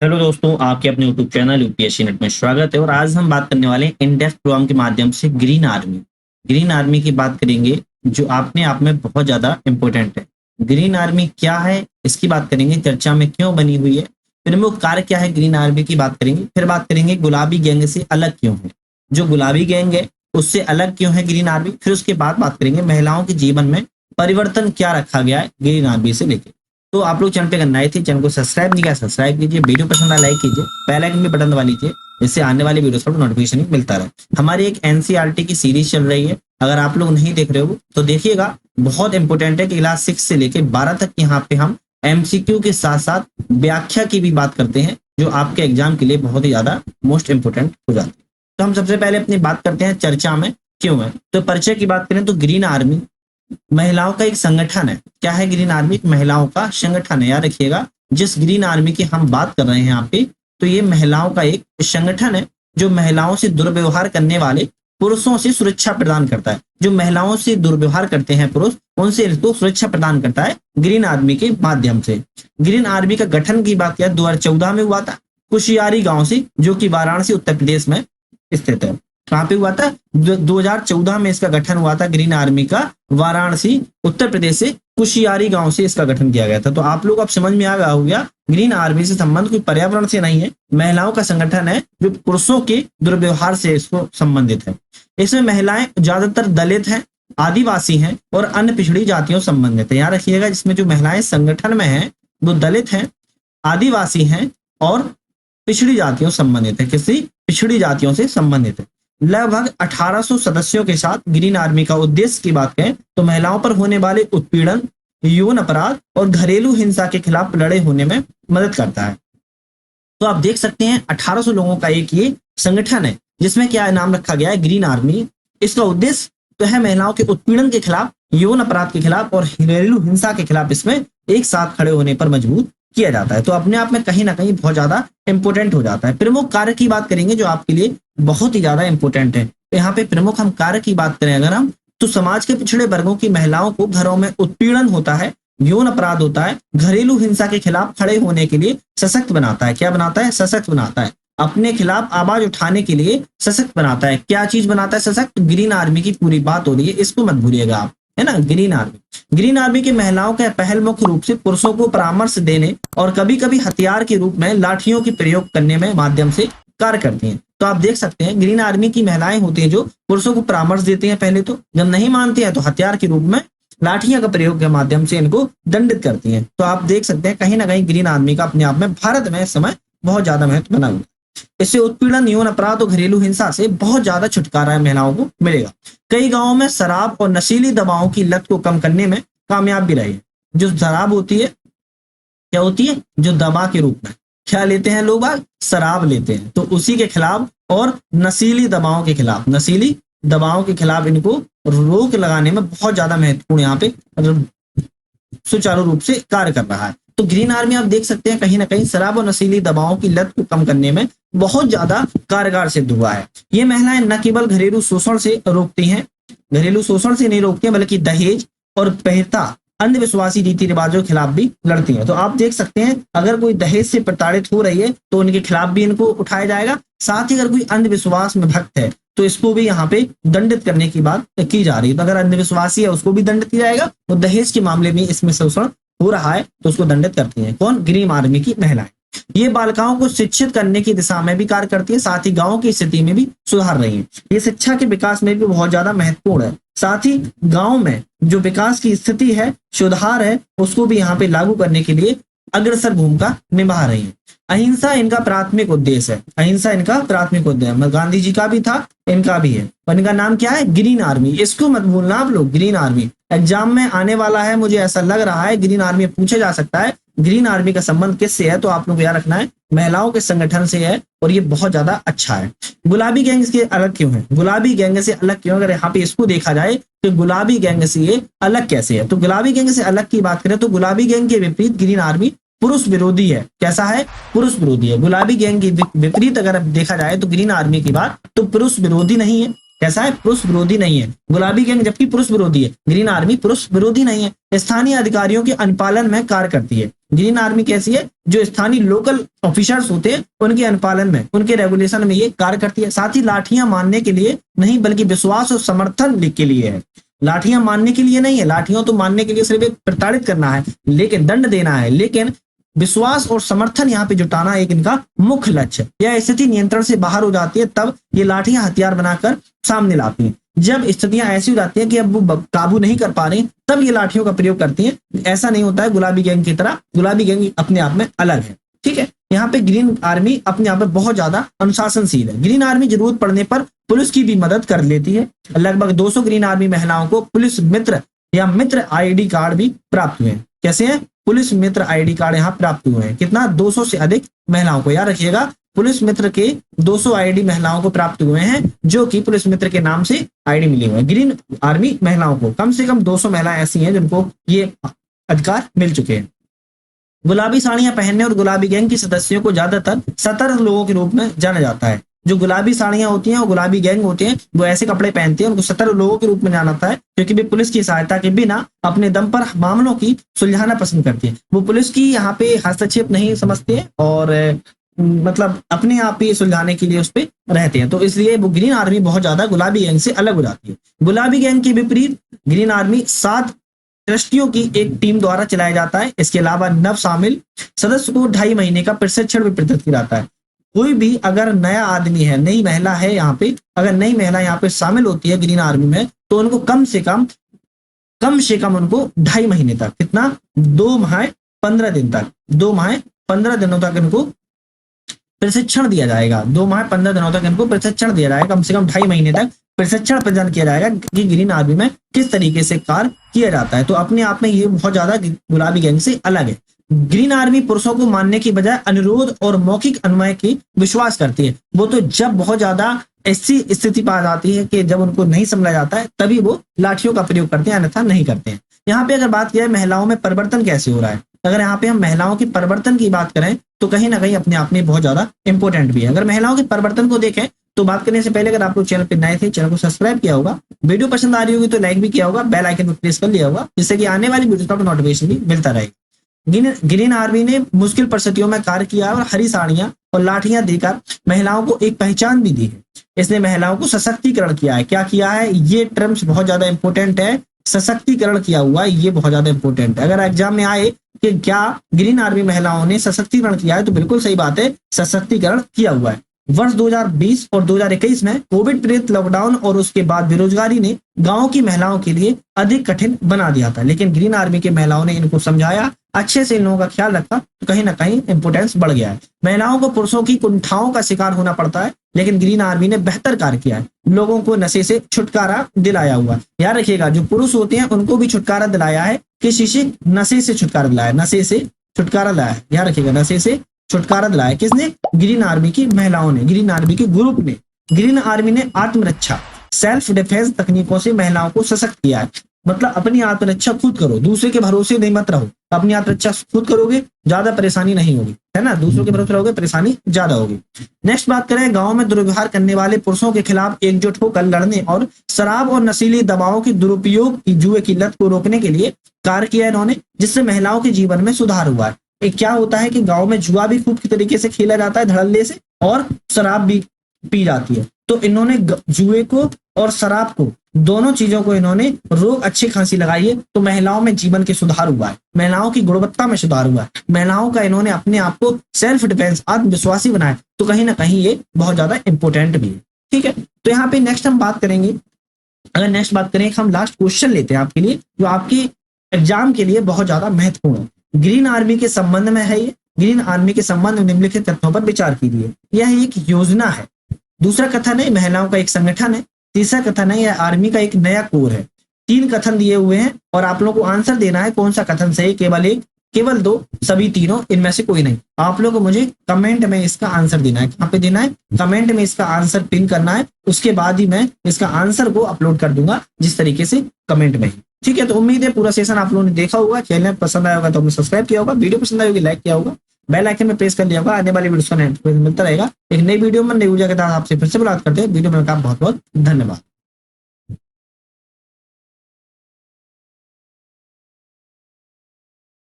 Hello दोस्तों, आपके अपने यूट्यूब चैनल यूपीएससी नेट में स्वागत है। और आज हम बात करने वाले हैं इन डेप्थ प्रोग्राम के माध्यम से ग्रीन आर्मी की बात करेंगे, जो अपने आप में बहुत ज्यादा इंपॉर्टेंट है। ग्रीन आर्मी क्या है इसकी बात करेंगे, चर्चा में क्यों बनी हुई है, प्रमुख कार्य क्या है ग्रीन आर्मी की बात करेंगे। फिर बात करेंगे गुलाबी गैंग से अलग क्यों है, जो गुलाबी गैंग है उससे अलग क्यों है ग्रीन आर्मी। फिर उसके बाद बात करेंगे महिलाओं के जीवन में परिवर्तन क्या रखा गया है ग्रीन आर्मी से लेकर। तो आप लोग चैनल पे अगर नए थे, चैनल को सब्सक्राइब नहीं किया सब्सक्राइब कीजिए, वीडियो पसंद आया लाइक कीजिए, बेल आइकन भी बटन दबा लीजिए, जिससे आने वाली वीडियोस का नोटिफिकेशन मिलता रहे। हमारी एक एनसीईआरटी की सीरीज चल रही है, अगर आप लोग नहीं देख रहे हो तो देखिएगा, बहुत इंपॉर्टेंट है कि क्लास 6 से लेकर 12 तक यहाँ पे हम एमसीक्यू के साथ साथ व्याख्या की भी बात करते हैं, जो आपके एग्जाम के लिए बहुत ही ज्यादा मोस्ट इंपोर्टेंट हो जाती है। तो हम सबसे पहले अपनी बात करते हैं चर्चा में क्यों है। तो परिचय की बात करें तो ग्रीन आर्मी महिलाओं का एक संगठन है। क्या है ग्रीन आर्मी? महिलाओं का संगठन है। याद रखिएगा, जिस ग्रीन आर्मी की हम बात कर रहे हैं यहाँ पे, तो ये महिलाओं का एक संगठन है जो महिलाओं से दुर्व्यवहार करने वाले पुरुषों से सुरक्षा प्रदान करता है। जो महिलाओं से दुर्व्यवहार करते हैं पुरुष, उनसे इनको सुरक्षा प्रदान करता है ग्रीन आर्मी के माध्यम से। ग्रीन आर्मी का गठन की बात किया 2014 में हुआ था, कुशियारी गांव से, जो कि वाराणसी उत्तर प्रदेश में स्थित है। कहाँ पे हुआ था? 2014 में इसका गठन हुआ था ग्रीन आर्मी का, वाराणसी उत्तर प्रदेश से कुशियारी गांव से इसका गठन किया गया था। तो आप लोग अब समझ में आ गया हो गया, ग्रीन आर्मी से संबंध कोई पर्यावरण से नहीं है, महिलाओं का संगठन है जो पुरुषों के दुर्व्यवहार से इसको संबंधित है। इसमें महिलाएं ज्यादातर दलित हैं, आदिवासी हैं और अन्य पिछड़ी जातियों संबंधित है। याद रखिएगा, जिसमें जो महिलाएं संगठन में हैं वो दलित हैं, आदिवासी हैं और पिछड़ी जातियों संबंधित है। किसी पिछड़ी जातियों से संबंधित है। लगभग 1800 सदस्यों के साथ ग्रीन आर्मी का उद्देश्य की बात करें तो महिलाओं पर होने वाले उत्पीड़न, यौन अपराध और घरेलू हिंसा के खिलाफ लड़े होने में मदद करता है। तो आप देख सकते हैं 1800 लोगों का एक ये संगठन है, जिसमें क्या नाम रखा गया है ग्रीन आर्मी। इसका उद्देश्य तो है महिलाओं के उत्पीड़न के खिलाफ, यौन अपराध के खिलाफ और घरेलू हिंसा के खिलाफ इसमें एक साथ खड़े होने पर मजबूर किया जाता है। तो अपने आप में कहीं ना कहीं बहुत ज्यादा इंपॉर्टेंट हो जाता है। प्रमुख कार्य की बात करेंगे जो आपके लिए बहुत ही ज्यादा इंपॉर्टेंट है। तो यहाँ पे प्रमुख हम कार्य की बात करें अगर हम, तो समाज के पिछड़े वर्गों की महिलाओं को घरों में उत्पीड़न होता है, यौन अपराध होता है, घरेलू हिंसा के खिलाफ खड़े होने के लिए सशक्त बनाता है। क्या बनाता है? सशक्त बनाता है। अपने खिलाफ आवाज उठाने के लिए सशक्त बनाता है। क्या चीज बनाता है सशक्त? ग्रीन आर्मी की पूरी बात हो रही है, इसको मत भूलिएगा आप, है ना। ग्रीन आर्मी की महिलाओं का पहल मुख्य रूप से पुरुषों को परामर्श देने और कभी कभी हथियार के रूप में लाठियों के प्रयोग करने में माध्यम से कार्य करती हैं। तो आप देख सकते हैं ग्रीन आर्मी की महिलाएं होती हैं जो पुरुषों को परामर्श देती हैं। पहले तो जब नहीं मानती हैं तो हथियार के रूप में लाठियां का प्रयोग के माध्यम से इनको दंडित करती हैं। तो आप देख सकते हैं कहीं ना कहीं ग्रीन आर्मी का अपने आप में भारत में इस समय बहुत ज्यादा महत्व बना हुआ है। इससे उत्पीड़न, यौन अपराध और घरेलू हिंसा से बहुत ज्यादा छुटकारा महिलाओं को मिलेगा। कई गांवों में शराब और नशीली दवाओं की लत को कम करने में कामयाब भी रही है। जो शराब होती है, क्या होती है? जो दवा के रूप में क्या लेते हैं लोग? शराब लेते हैं। तो उसी के खिलाफ और नशीली दवाओं के खिलाफ इनको रोक लगाने में बहुत ज्यादा महत्वपूर्ण यहाँ पे सुचारू रूप से कार्य कर रहा है। तो ग्रीन आर्मी आप देख सकते हैं कहीं ना कहीं शराब और नशीली दवाओं की लत को कम करने में बहुत ज्यादा कारगर सिद्ध हुआ है। ये महिलाएं न केवल घरेलू शोषण से रोकती हैं, घरेलू शोषण से नहीं रोकती हैं, बल्कि दहेज और पहता अंधविश्वासी रीति रिवाजों के खिलाफ भी लड़ती हैं। तो आप देख सकते हैं अगर कोई दहेज से प्रताड़ित हो रही है तो उनके खिलाफ भी इनको उठाया जाएगा। साथ ही अगर कोई अंधविश्वास में भक्त है तो इसको भी यहाँ पे दंडित करने की बात की जा रही है। तो अगर अंधविश्वासी है उसको भी दंडित किया जाएगा। तो दहेज के मामले में इसमें शोषण हो रहा है तो उसको दंडित करती है कौन? ग्रीन आर्मी की महिलाएं। ये बालिकाओं को शिक्षित करने की दिशा में भी कार्य करती है, साथ ही गांव की स्थिति में भी सुधार रही है। ये शिक्षा के विकास में भी बहुत ज्यादा महत्वपूर्ण है। साथ ही गांव में जो विकास की स्थिति है, सुधार है, उसको भी यहाँ पे लागू करने के लिए अग्रसर भूमिका निभा रही है। अहिंसा इनका प्राथमिक उद्देश्य है। अहिंसा इनका प्राथमिक उद्देश्य गांधी जी का भी था, इनका भी है। और इनका नाम क्या है? Green army. इसको मत भूलना आप लोग, ग्रीन आर्मी एग्जाम में आने वाला है, मुझे ऐसा लग रहा है। ग्रीन आर्मी पूछा जा सकता है ग्रीन आर्मी का संबंध किससे है, तो आप लोग याद रखना है महिलाओं के संगठन से है और ये बहुत ज्यादा अच्छा है। गुलाबी गैंग से अलग क्यों है? गुलाबी गैंग से अलग क्यों? अगर यहाँ पे इसको देखा जाए तो गुलाबी गैंग से ये अलग कैसे है, तो गुलाबी गैंग से अलग की बात करें तो गुलाबी गैंग के विपरीत ग्रीन आर्मी पुरुष विरोधी है। कैसा है? पुरुष विरोधी है। गुलाबी गैंग के विपरीत अगर देखा जाए तो ग्रीन आर्मी की बात तो पुरुष विरोधी नहीं है। कैसा है, पुरुष विरोधी नहीं है। गुलाबी गैंग जबकि पुरुष विरोधी है, ग्रीन आर्मी पुरुष विरोधी नहीं है। स्थानीय अधिकारियों के अनुपालन में कार्य करती है। ग्रीन आर्मी कैसी है, जो स्थानीय लोकल ऑफिसर्स होते हैं उनके अनुपालन में, उनके रेगुलेशन में ये कार्य करती है। साथ ही लाठियां मारने के लिए नहीं बल्कि विश्वास और समर्थन के लिए है। लाठियां मारने के लिए नहीं है, लाठियों तो मारने के लिए सिर्फ एक प्रताड़ित करना है, लेकिन दंड देना है, लेकिन विश्वास और समर्थन यहाँ पे जुटाना एक इनका मुख्य लक्ष्य है। यह स्थिति नियंत्रण से बाहर हो जाती है तब ये लाठियां हथियार बनाकर सामने लाती हैं। जब स्थितियां ऐसी हो जाती हैं कि अब वो काबू नहीं कर पा रही तब ये लाठियों का प्रयोग करती हैं। ऐसा नहीं होता है गुलाबी गैंग की तरह, गुलाबी गैंग अपने आप में अलग है। ठीक है, यहाँ पे ग्रीन आर्मी अपने आप में बहुत ज्यादा अनुशासनशील है। ग्रीन आर्मी जरूरत पड़ने पर पुलिस की भी मदद कर लेती है। लगभग 200 ग्रीन आर्मी महिलाओं को पुलिस मित्र या मित्र आईडी कार्ड भी प्राप्त हुए हैं। कैसे हैं, पुलिस मित्र आईडी कार्ड यहाँ प्राप्त हुए हैं। कितना, 200 से अधिक महिलाओं को, याद रखिएगा पुलिस मित्र के 200 आईडी महिलाओं को प्राप्त हुए हैं, जो कि पुलिस मित्र के नाम से आईडी मिले हुए हैं। ग्रीन आर्मी महिलाओं को कम से कम 200 महिलाएं ऐसी हैं जिनको ये अधिकार मिल चुके हैं। गुलाबी साड़ियां पहनने और गुलाबी गैंग के सदस्यों को ज्यादातर सतर्क लोगों के रूप में जाना जाता है। जो गुलाबी साड़ियां होती हैं और गुलाबी गैंग होते हैं वो ऐसे कपड़े पहनते हैं, उनको सतर्क लोगों के रूप में जाना जाता है, क्योंकि वे पुलिस की सहायता के बिना अपने दम पर मामलों की सुलझाना पसंद करती है। वो पुलिस की यहाँ पे हस्तक्षेप नहीं समझते हैं और मतलब अपने आप ही सुलझाने के लिए उस पर रहते हैं। तो इसलिए वो ग्रीन आर्मी बहुत ज्यादा गुलाबी गैंग से अलग हो जाती है। गुलाबी गैंग के विपरीत ग्रीन आर्मी 7 ट्रस्टियों की एक टीम द्वारा चलाया जाता है। इसके अलावा नव शामिल सदस्य को 2.5 महीने का प्रशिक्षण भी प्रदत्त किया जाता है। कोई भी अगर नया आदमी है, नई महिला है यहाँ पे, अगर नई महिला यहाँ पे शामिल होती है ग्रीन आर्मी में, तो उनको कम से कम उनको 2.5 महीने तक, कितना, 2 माह 15 दिन तक, 2 माह 15 दिनों तक इनको प्रशिक्षण दिया जाएगा। 2 माह 15 दिनों तक इनको प्रशिक्षण दिया जाएगा, कम से कम 2.5 महीने तक प्रशिक्षण प्रदान किया जाएगा कि ग्रीन आर्मी में किस तरीके से कार्य किया जाता है। तो अपने आप में ये बहुत ज्यादा गुलाबी गैंग से अलग है। ग्रीन आर्मी पुरुषों को मानने की बजाय अनुरोध और मौखिक अनुमय की विश्वास करती है। वो तो जब बहुत ज्यादा ऐसी स्थिति पा जाती है कि जब उनको नहीं समझा जाता है तभी वो लाठियों का प्रयोग करते हैं, अन्यथा नहीं करते हैं। यहाँ पे अगर बात किया है महिलाओं में परिवर्तन कैसे हो रहा है, अगर यहाँ पे हम महिलाओं के परिवर्तन की बात करें तो कहीं ना कहीं अपने आप में बहुत ज्यादा इंपॉर्टेंट भी है। अगर महिलाओं के परिवर्तन को देखें तो बात करने से पहले अगर आप लोग चैनल पर नए थे, चैनल को सब्सक्राइब किया होगा, वीडियो पसंद आ रही होगी तो लाइक भी किया होगा, बेल आइकन पर प्रेस कर लिया होगा, जिससे कि आने वाली वीडियो का नोटिफिकेशन भी मिलता रहेगा। ग्रीन आर्मी ने मुश्किल परिस्थितियों में कार्य किया और हरी साड़ियां और लाठियां देकर महिलाओं को एक पहचान भी दी है। इसने महिलाओं को सशक्तिकरण किया है। क्या किया है, ये टर्म्स बहुत ज्यादा इंपॉर्टेंट है, सशक्तिकरण किया हुआ है, ये बहुत ज्यादा इंपॉर्टेंट है। अगर एग्जाम में आए कि क्या ग्रीन आर्मी महिलाओं ने सशक्तिकरण किया है, तो बिल्कुल सही बात है, सशक्तिकरण किया हुआ है। वर्ष 2020 और 2021 में कोविड प्रेरित लॉकडाउन और उसके बाद बेरोजगारी ने गांव की महिलाओं के लिए अधिक कठिन बना दिया था, लेकिन ग्रीन आर्मी के महिलाओं ने इनको समझाया, अच्छे से इन लोगों का ख्याल रखा, तो कहीं ना कहीं इंपोर्टेंस बढ़ गया है। महिलाओं को पुरुषों की कुंठाओं का शिकार होना पड़ता है, लेकिन ग्रीन आर्मी ने बेहतर कार्य किया है, लोगों को नशे से छुटकारा दिलाया हुआ। याद रखिएगा, जो पुरुष होते हैं उनको भी छुटकारा दिलाया है, किसी से नशे से छुटकारा दिलाया, नशे से छुटकारा दिलाया है। याद रखिएगा, नशे से छुटकारा दिलाया किसने, ग्रीन आर्मी की महिलाओं ने, ग्रीन आर्मी के ग्रुप ने। ग्रीन आर्मी ने आत्मरक्षा सेल्फ डिफेंस तकनीकों से महिलाओं को सशक्त किया है। मतलब अपनी आत्मरक्षा खुद करो, दूसरे के भरोसे नहीं मत रहो। अपनी आत्मरक्षा खुद करोगे, ज्यादा परेशानी नहीं होगी, है ना, दूसरों के भरोसे रहोगे परेशानी ज्यादा होगी। नेक्स्ट बात करें, गांव में दुर्व्यवहार करने वाले पुरुषों के खिलाफ एकजुट होकर लड़ने और शराब और नशीली दवाओं की दुरुपयोग की जुए की लत को रोकने के लिए कार्य किया इन्होंने, जिससे महिलाओं के जीवन में सुधार हुआ है। क्या होता है कि गांव में जुआ भी खूब तरीके से खेला जाता है धड़ल्ले से, और शराब भी पी जाती है। तो इन्होंने जुए को और शराब को, दोनों चीजों को इन्होंने रोक अच्छी खांसी लगाई है, तो महिलाओं में जीवन के सुधार हुआ है, महिलाओं की गुणवत्ता में सुधार हुआ है, महिलाओं का इन्होंने अपने आप को सेल्फ डिफेंस आत्मविश्वासी बनाया। तो कहीं ना कहीं ये बहुत ज्यादा इंपॉर्टेंट भी है। ठीक है, तो यहाँ पे नेक्स्ट हम बात करेंगे, अगर नेक्स्ट बात करें, हम लास्ट क्वेश्चन लेते हैं आपके लिए, जो आपकी एग्जाम के लिए बहुत ज्यादा महत्वपूर्ण है। ग्रीन आर्मी के संबंध में है ये। ग्रीन आर्मी के संबंध में निम्नलिखित तथ्यों पर विचार कीजिए। यह एक योजना है। दूसरा कथन है, महिलाओं का एक संगठन है। तीसरा कथन है, यह आर्मी का एक नया कोर है। 3 कथन दिए हुए हैं और आप लोगों को आंसर देना है कौन सा कथन सही, केवल एक, केवल 2, सभी तीनों, इनमें से कोई नहीं। आप लोगों को मुझे कमेंट में इसका आंसर देना है। कहाँ पे देना है, कमेंट में इसका आंसर पिन करना है, उसके बाद ही मैं इसका आंसर को अपलोड कर दूंगा, जिस तरीके से कमेंट में ही। ठीक है, तो उम्मीद है पूरा सेशन आप लोगों ने देखा होगा। चैनल पसंद आया होगा तो आपने सब्सक्राइब किया होगा, वीडियो पसंद आई होगी लाइक किया होगा, बेल आइकन में प्रेस कर लिया होगा। आने वाली वीडियो का नोटिफिकेशन मिलता रहेगा। एक नई वीडियो में नई ऊर्जा के साथ आपसे फिर से बात करते हैं। वीडियो में आपका बहुत बहुत धन्यवाद।